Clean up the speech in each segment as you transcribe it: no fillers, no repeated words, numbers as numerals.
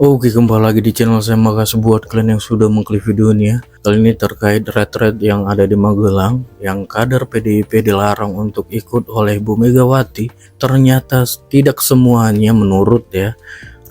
Oke, kembali lagi di channel saya. Makasih buat kalian yang sudah mengklik video ini ya. Kali ini terkait retret yang ada di Magelang yang kader PDIP dilarang untuk ikut oleh Bu Megawati. Ternyata tidak semuanya menurut ya.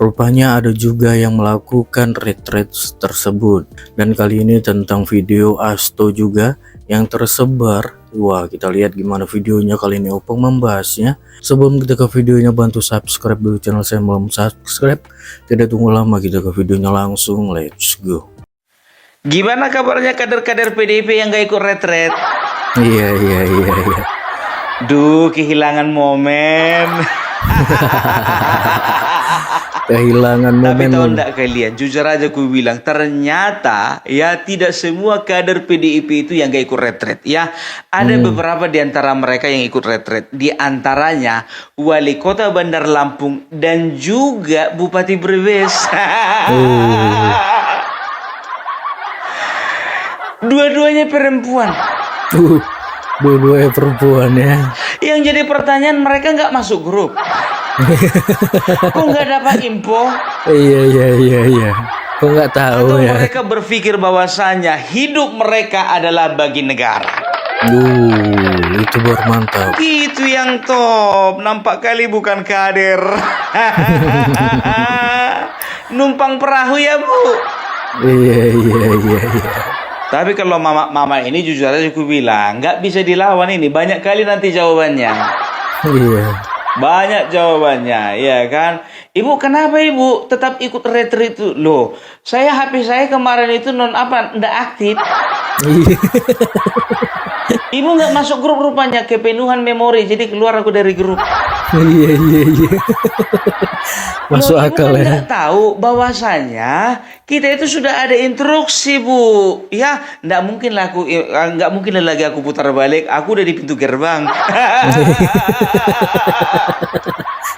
Rupanya ada juga yang melakukan retret tersebut. Dan kali ini tentang video Asto juga yang tersebar. Wah, kita lihat gimana videonya kali ini. Opung membahasnya. Sebelum kita ke videonya, bantu subscribe dulu channel saya. Belum subscribe, tidak tunggu lama, kita ke videonya langsung. Let's go. Gimana kabarnya kader-kader PDIP yang gak ikut retret? Iya. Duh, kehilangan momen. Kehilangan Tapi momen. tahu enggak kalian, jujur aja aku bilang, ternyata ya tidak semua kader PDIP itu yang gak ikut retret ya. Ada beberapa di antara mereka yang ikut retret. Di antaranya Wali Kota Bandar Lampung dan juga Bupati Brebes. Dua-duanya perempuan. Dua-duanya perempuan ya. Yang jadi pertanyaan, mereka nggak masuk grup. Kok nggak dapat info? Iya. Kok nggak tahu Atau ya? mereka berpikir bahwasanya hidup mereka adalah bagi negara. Itu baru mantap. Itu yang top. Nampak kali bukan kader. Numpang perahu ya, Bu. Iya. Tapi kalau mama ini jujur aja aku bilang, nggak bisa dilawan ini. Banyak kali nanti jawabannya. Iya. Banyak jawabannya, ya kan? Ibu, kenapa ibu tetap ikut retret itu? Loh, HP saya kemarin itu ndak aktif. Ibu nggak masuk grup rupanya, kepenuhan memori, jadi keluar aku dari grup. Iya. Masuk Loh, akal ibu kan ya. nggak tahu bahwasanya kita itu sudah ada instruksi, Bu. Ya, nggak mungkin lagi aku putar balik. Aku udah di pintu gerbang.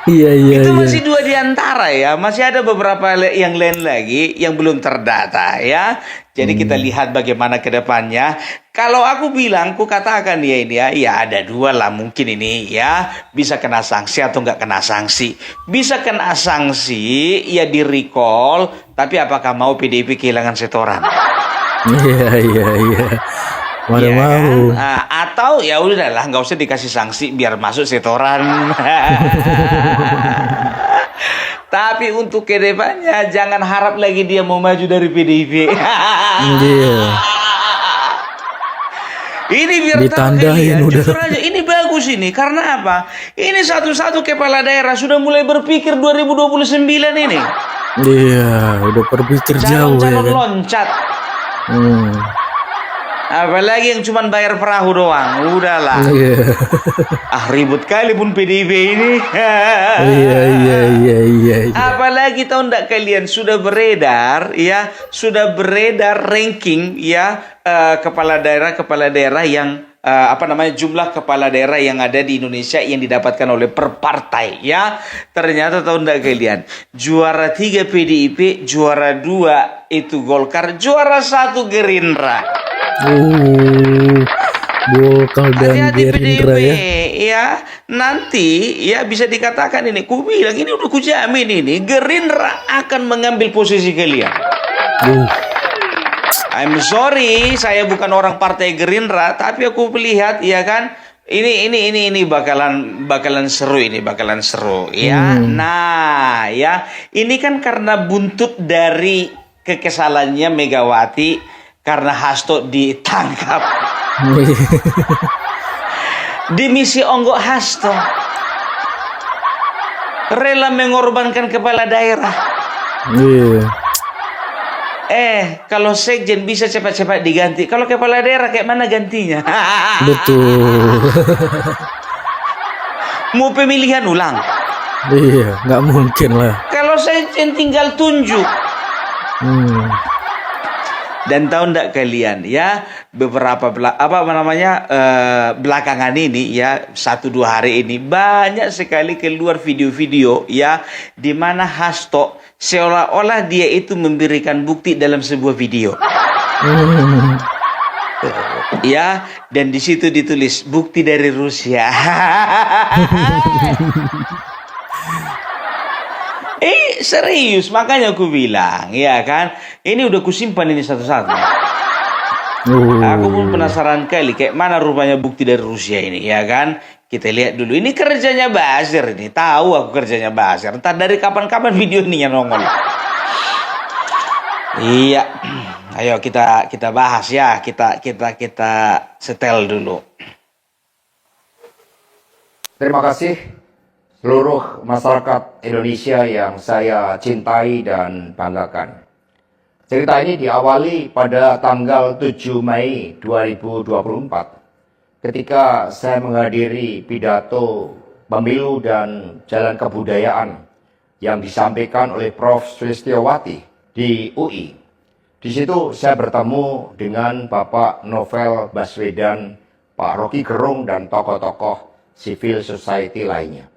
Iya. Itu masih dua di antara ya. Masih ada beberapa yang lain lagi yang belum terdata ya. Jadi kita lihat bagaimana ke depannya. Kalau aku bilang, ku katakan ya ini ya ada dua lah mungkin ini ya. Bisa kena sanksi atau nggak kena sanksi. Bisa kena sanksi, ya di recall. Tapi apakah mau PDIP kehilangan setoran? Iya. Mana Iya mau. kan? Nah, atau ya udahlah, nggak usah dikasih sanksi biar masuk setoran. Tapi untuk kedepannya jangan harap lagi dia mau maju dari PDIP. Iya. Ini biar Ditandain tahu kalian, udah. jujur aja ini bagus ini. Karena apa? Ini satu-satu kepala daerah sudah mulai berpikir 2029 ini. Iya, udah berpikir jauh ya Calon-calon kan. loncat. Apalagi yang cuma bayar perahu doang. Udahlah. Iya. Ribut kali pun PDIP ini. Iya. Apalagi tahu enggak kalian sudah beredar ranking ya kepala daerah yang jumlah kepala daerah yang ada di Indonesia yang didapatkan oleh per partai ya. Ternyata tahu enggak kalian, juara 3 PDIP, juara 2 itu Golkar, juara 1 Gerindra. Golkar dan Hati-hati Gerindra PDIP ya. ya. Nanti ya bisa dikatakan ini, ku bilang ini udah kujamin ini Gerindra akan mengambil posisi kalian. I'm sorry, saya bukan orang partai Gerindra, tapi aku melihat ya kan, ini bakalan seru ya. Nah, ya, ini kan karena buntut dari kekesalannya Megawati karena Hasto ditangkap. Di misi onggok Hasto rela mengorbankan kepala daerah. Kalau sekjen bisa cepat-cepat diganti. Kalau kepala daerah kayak mana gantinya? Betul. Mau pemilihan ulang? Iya, nggak mungkin lah. Kalau sekjen tinggal tunjuk. Dan tahu enggak kalian ya, beberapa belakangan ini ya, 1-2 hari ini banyak sekali keluar video-video ya di mana Hasto seolah-olah dia itu memberikan bukti dalam sebuah video. Ya, dan di situ ditulis bukti dari Rusia. Serius, makanya aku bilang, ya kan? Ini udah kusimpan ini satu-satu. Aku pun penasaran kali, kayak mana rupanya bukti dari Rusia ini, ya kan? Kita lihat dulu. Ini kerjanya Basir ini. Tahu aku kerjanya Basir. Entar dari kapan-kapan video ini yang nongol. Iya. Ayo kita bahas ya. Kita setel dulu. Terima kasih seluruh masyarakat Indonesia yang saya cintai dan banggakan. Cerita ini diawali pada tanggal 7 Mei 2024 ketika saya menghadiri pidato pemilu dan jalan kebudayaan yang disampaikan oleh Prof. Sulistyowati di UI. Di situ saya bertemu dengan Bapak Novel Baswedan, Pak Rocky Gerung, dan tokoh-tokoh civil society lainnya.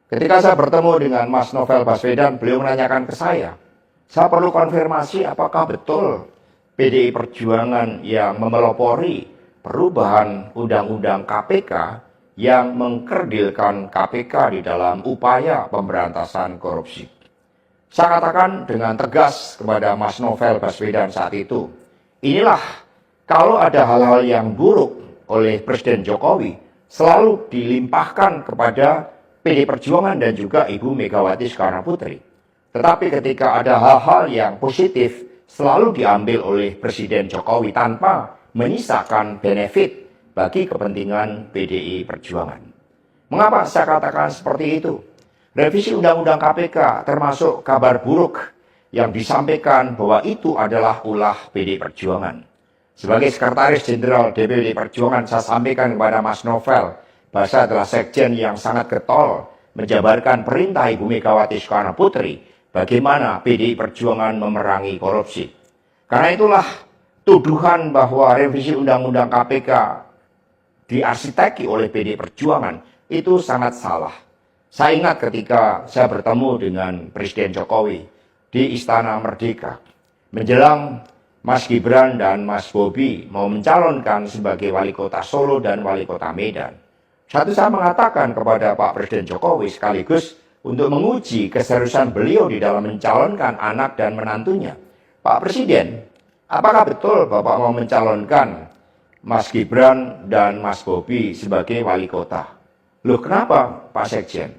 Ketika saya bertemu dengan Mas Novel Baswedan, beliau menanyakan ke saya perlu konfirmasi apakah betul PDI Perjuangan yang memelopori perubahan Undang-Undang KPK yang mengkerdilkan KPK di dalam upaya pemberantasan korupsi. Saya katakan dengan tegas kepada Mas Novel Baswedan saat itu, inilah kalau ada hal-hal yang buruk oleh Presiden Jokowi selalu dilimpahkan kepada PDI Perjuangan dan juga Ibu Megawati Soekarno Putri. Tetapi ketika ada hal-hal yang positif selalu diambil oleh Presiden Jokowi tanpa menyisakan benefit bagi kepentingan PDI Perjuangan. Mengapa saya katakan seperti itu? Revisi Undang-Undang KPK termasuk kabar buruk yang disampaikan bahwa itu adalah ulah PDI Perjuangan. Sebagai Sekretaris Jenderal DPD Perjuangan, saya sampaikan kepada Mas Novel bahwa saya adalah sekjen yang sangat getol menjabarkan perintah Ibu Megawati Soekarno Putri bagaimana PDI Perjuangan memerangi korupsi. Karena itulah tuduhan bahwa revisi Undang-Undang KPK diarsiteki oleh PDI Perjuangan itu sangat salah. Saya ingat ketika saya bertemu dengan Presiden Jokowi di Istana Merdeka menjelang Mas Gibran dan Mas Bobi mau mencalonkan sebagai wali kota Solo dan wali kota Medan. Saya mengatakan kepada Pak Presiden Jokowi sekaligus untuk menguji keseriusan beliau di dalam mencalonkan anak dan menantunya. Pak Presiden, apakah betul Bapak mau mencalonkan Mas Gibran dan Mas Bobi sebagai wali kota? Loh, kenapa Pak Sekjen?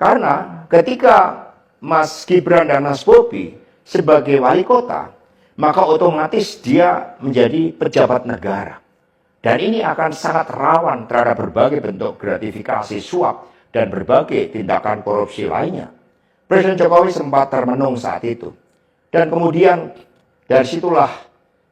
Karena ketika Mas Gibran dan Mas Bobi sebagai wali kota, maka otomatis dia menjadi pejabat negara. Dan ini akan sangat rawan terhadap berbagai bentuk gratifikasi suap dan berbagai tindakan korupsi lainnya. Presiden Jokowi sempat termenung saat itu. Dan kemudian dari situlah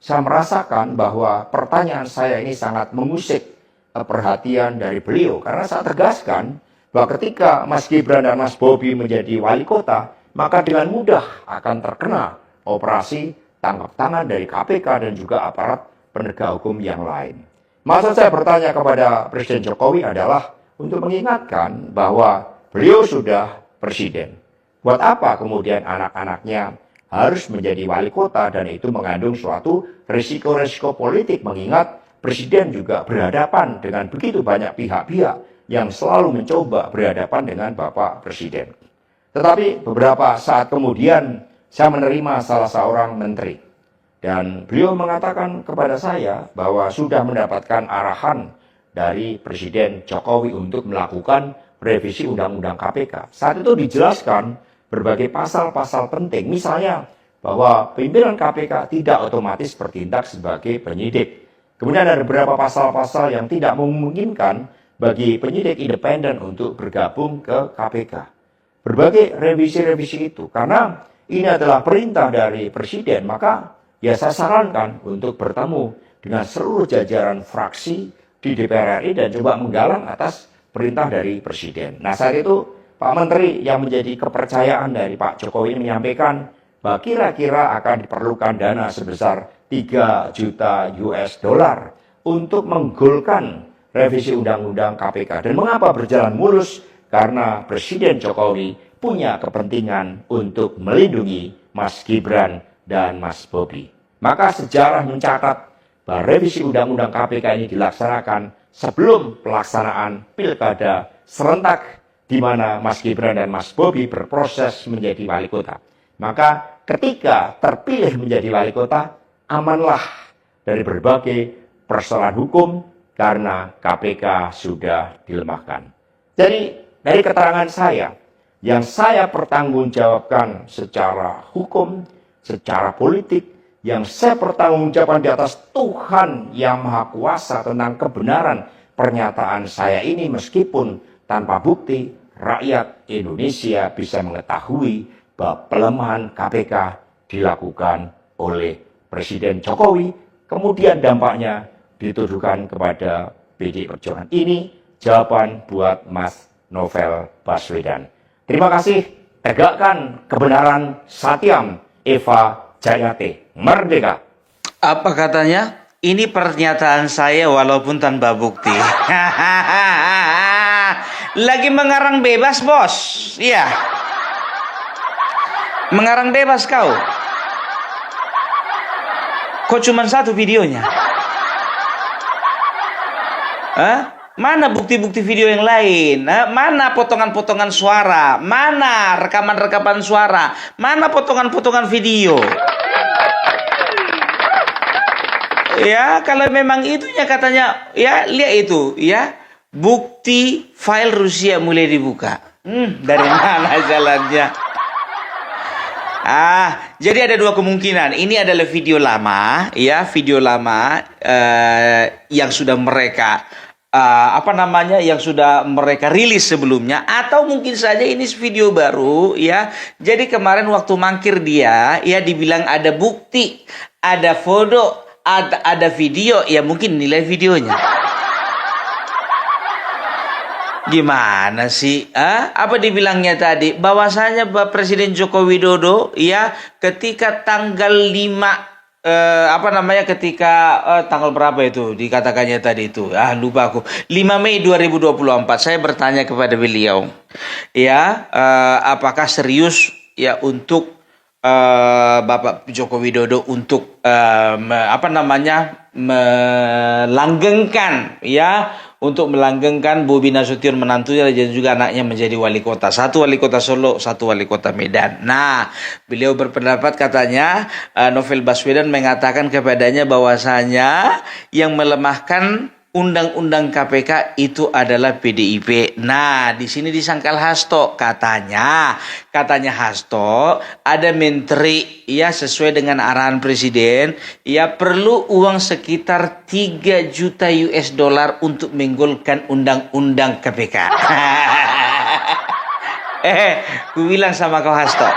saya merasakan bahwa pertanyaan saya ini sangat mengusik perhatian dari beliau. Karena saya tegaskan bahwa ketika Mas Gibran dan Mas Bobi menjadi wali kota, maka dengan mudah akan terkena operasi tangkap tangan dari KPK dan juga aparat penegak hukum yang lain. Maksud saya bertanya kepada Presiden Jokowi adalah untuk mengingatkan bahwa beliau sudah presiden. Buat apa kemudian anak-anaknya harus menjadi wali kota, dan itu mengandung suatu risiko-risiko politik mengingat presiden juga berhadapan dengan begitu banyak pihak-pihak yang selalu mencoba berhadapan dengan Bapak Presiden. Tetapi beberapa saat kemudian saya menerima salah seorang menteri dan beliau mengatakan kepada saya bahwa sudah mendapatkan arahan dari Presiden Jokowi untuk melakukan revisi Undang-Undang KPK. Saat itu dijelaskan berbagai pasal-pasal penting, misalnya bahwa pimpinan KPK tidak otomatis bertindak sebagai penyidik. Kemudian ada beberapa pasal-pasal yang tidak memungkinkan bagi penyidik independen untuk bergabung ke KPK. Berbagai revisi-revisi itu, karena ini adalah perintah dari Presiden, maka ya saya sarankan untuk bertemu dengan seluruh jajaran fraksi di DPR RI dan coba menggalang atas perintah dari Presiden. Nah, saat itu Pak Menteri yang menjadi kepercayaan dari Pak Jokowi ini menyampaikan bahwa kira-kira akan diperlukan dana sebesar 3 juta US dollar untuk menggolkan revisi Undang-Undang KPK. Dan mengapa berjalan mulus? Karena Presiden Jokowi punya kepentingan untuk melindungi Mas Gibran dan Mas Bobi. Maka sejarah mencatat bahwa revisi Undang-Undang KPK ini dilaksanakan sebelum pelaksanaan Pilkada serentak di mana Mas Gibran dan Mas Bobi berproses menjadi wali kota. Maka ketika terpilih menjadi wali kota, amanlah dari berbagai persoalan hukum karena KPK sudah dilemahkan. Jadi dari keterangan saya, yang saya pertanggungjawabkan secara hukum, secara politik, yang saya pertanggungjawabkan di atas Tuhan yang Maha Kuasa tentang kebenaran pernyataan saya ini, meskipun tanpa bukti, rakyat Indonesia bisa mengetahui bahwa pelemahan KPK dilakukan oleh Presiden Jokowi, kemudian dampaknya dituduhkan kepada PDI Perjuangan. Ini jawaban buat Mas Novel Baswedan. Terima kasih, tegakkan kebenaran, Satyam, Eva Jayate, merdeka. Apa katanya? Ini pernyataan saya walaupun tanpa bukti. Lagi mengarang bebas, bos. Iya. Mengarang bebas kau. Kok cuma satu videonya? Hah? Mana bukti-bukti video yang lain? Mana potongan-potongan suara? Mana rekaman-rekaman suara? Mana potongan-potongan video? Ya, kalau memang itunya katanya, ya lihat itu, ya. Bukti file Rusia mulai dibuka. Dari mana jalannya? Jadi ada dua kemungkinan. Ini adalah video lama, ya, video lama yang sudah mereka yang sudah mereka rilis sebelumnya, atau mungkin saja ini video baru, ya. Jadi kemarin waktu mangkir dia, ya, dibilang ada bukti, ada foto, ada video, ya mungkin nilai videonya. Gimana sih? Apa dibilangnya tadi? Bahwasanya Presiden Joko Widodo, ya, ketika tanggal 5 tanggal berapa itu dikatakannya tadi itu, lupa aku, 5 Mei 2024, saya bertanya kepada beliau, ya, apakah serius, ya, untuk Bapak Joko Widodo untuk melanggengkan, ya, untuk melanggengkan Bobi Nasution menantunya dan juga anaknya menjadi wali kota. Satu wali kota Solo, satu wali kota Medan. Nah, beliau berpendapat, katanya Novel Baswedan mengatakan kepadanya bahwasanya yang melemahkan undang-undang KPK itu adalah PDIP. Nah, di sini disangkal Hasto, katanya Hasto ada menteri, ya, sesuai dengan arahan presiden, ya, perlu uang sekitar 3 juta US dollar untuk menggolkan undang-undang KPK. Ku bilang sama kau Hasto,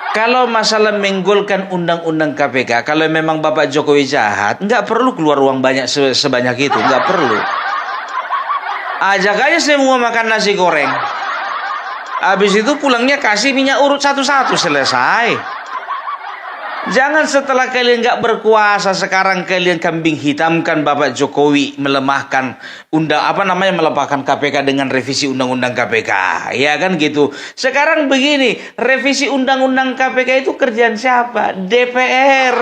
kalau masalah menggolkan undang-undang KPK, kalau memang Bapak Jokowi jahat, nggak perlu keluar uang banyak sebanyak itu, nggak perlu. Ajak aja semua makan nasi goreng. Habis itu pulangnya kasih minyak urut satu-satu, selesai. Jangan setelah kalian nggak berkuasa, sekarang kalian kambing hitamkan Bapak Jokowi melemahkan melemahkan KPK dengan revisi undang-undang KPK, ya kan gitu. Sekarang begini, revisi undang-undang KPK itu kerjaan siapa? DPR.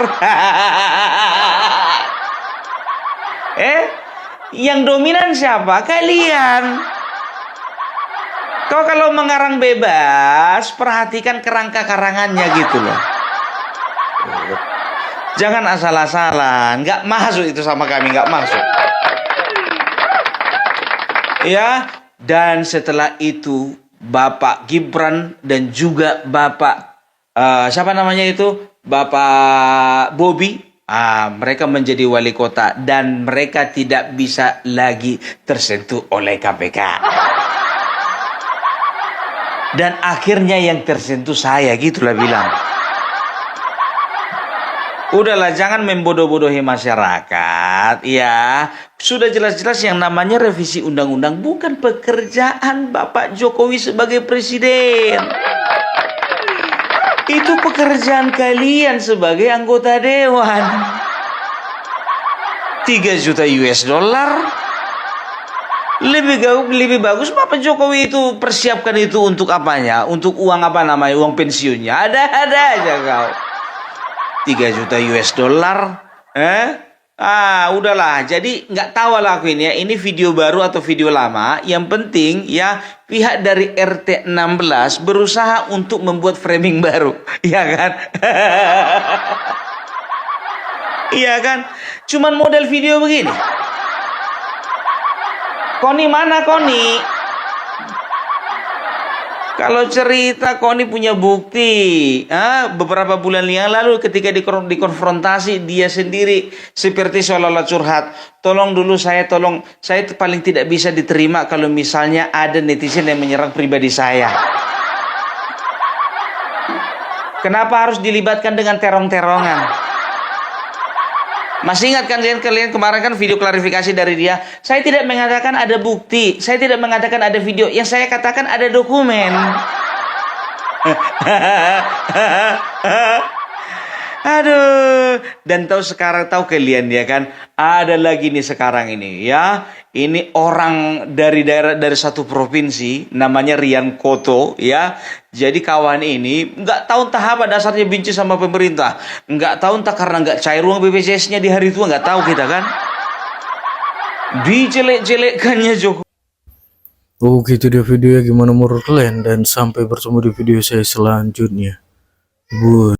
Yang dominan siapa? Kalian. Kau kalau mengarang bebas, perhatikan kerangka karangannya gitu loh. Jangan asal-asalan, nggak masuk itu sama kami, nggak masuk. Ya, dan setelah itu Bapak Gibran dan juga Bapak Bapak Bobi, mereka menjadi wali kota dan mereka tidak bisa lagi tersentuh oleh KPK. Dan akhirnya yang tersentuh saya, gitulah bilang. Udahlah, jangan membodoh-bodohi masyarakat, ya. Sudah jelas-jelas yang namanya revisi undang-undang bukan pekerjaan Bapak Jokowi sebagai presiden. Itu pekerjaan kalian sebagai anggota dewan. 3 juta US dollar. Lebih bagus Bapak Jokowi itu persiapkan itu untuk apanya? Untuk uang uang pensiunnya. Ada aja kau. 3 juta US dollar, Udahlah. Jadi nggak tahu lah aku ini ya. Ini video baru atau video lama. Yang penting ya pihak dari RT 16 berusaha untuk membuat framing baru, ya kan? Iya kan? Cuman model video begini. Koni mana Koni? Kalau cerita Koni punya bukti, beberapa bulan yang lalu ketika dikonfrontasi dia sendiri seperti seolah-olah curhat. Tolong saya paling tidak bisa diterima kalau misalnya ada netizen yang menyerang pribadi saya. Kenapa harus dilibatkan dengan terong-terongan? Masih ingat kan kalian kemarin kan video klarifikasi dari dia? Saya tidak mengatakan ada bukti, saya tidak mengatakan ada video, yang saya katakan ada dokumen. Aduh, dan tahu kalian ya kan, ada lagi nih sekarang ini ya. Ini orang dari satu provinsi namanya Rian Koto ya. Jadi kawan ini nggak tahu entah apa dasarnya benci sama pemerintah. Nggak tahu entah karena nggak cair uang BPJS-nya di hari tua, nggak tahu kita kan. Dijelek-jelekkannya Jokowi. Oh gitu dia videonya, gimana menurut kalian? Dan sampai bertemu di video saya selanjutnya.